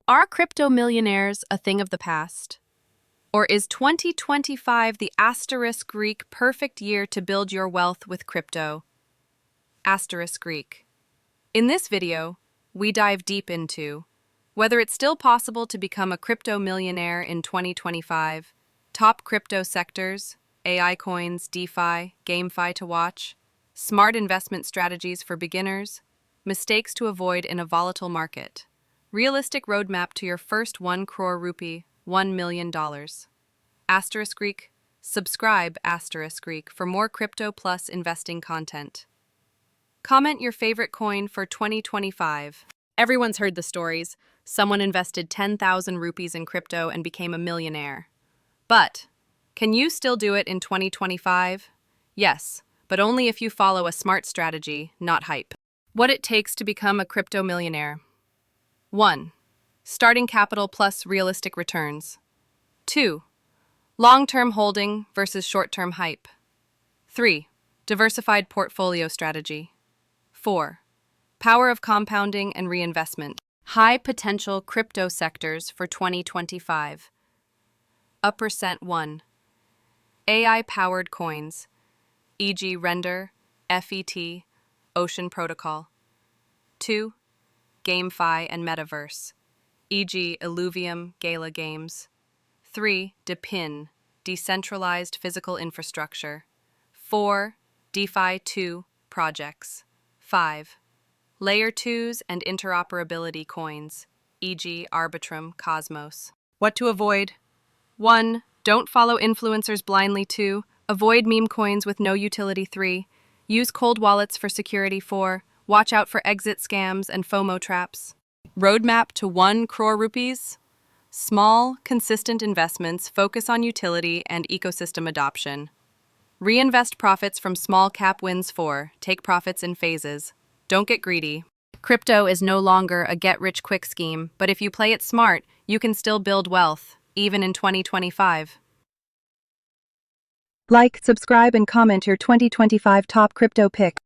Are crypto millionaires a thing of the past? Or is 2025 the asterisk Greek perfect year to build your wealth with crypto? Asterisk Greek. In this video, we dive deep into whether it's still possible to become a crypto millionaire in 2025, top crypto sectors, AI coins, DeFi, GameFi to watch, smart investment strategies for beginners, mistakes to avoid in a volatile market, realistic roadmap to your first 1 crore rupee, $1 million. Asterisk Greek, subscribe asterisk Greek for more crypto plus investing content. Comment your favorite coin for 2025. Everyone's heard the stories. Someone invested 10,000 rupees in crypto and became a millionaire. But can you still do it in 2025? Yes, but only if you follow a smart strategy, not hype. What it takes to become a crypto millionaire. 1. Starting capital plus realistic returns. 2. Long-term holding versus short-term hype. 3. Diversified portfolio strategy. 4. Power of compounding and reinvestment. High potential crypto sectors for 2025. Uppercent 1. AI-powered coins, e.g. Render, FET, Ocean Protocol. 2. GameFi and Metaverse, e.g. Illuvium, Gala Games. 3. DePIN, decentralized physical infrastructure. 4. DeFi 2 projects. 5. Layer 2s and interoperability coins, e.g. Arbitrum, Cosmos. What to avoid? 1. Don't follow influencers blindly. 2. Avoid meme coins with no utility. 3. Use cold wallets for security. 4. Watch out for exit scams and FOMO traps. Roadmap to 1 crore rupees? Small, consistent investments focus on utility and ecosystem adoption. Reinvest profits from small cap wins. 4. Take profits in phases. Don't get greedy. Crypto is no longer a get-rich-quick scheme, but if you play it smart, you can still build wealth, even in 2025. Like, subscribe, and comment your 2025 top crypto pick.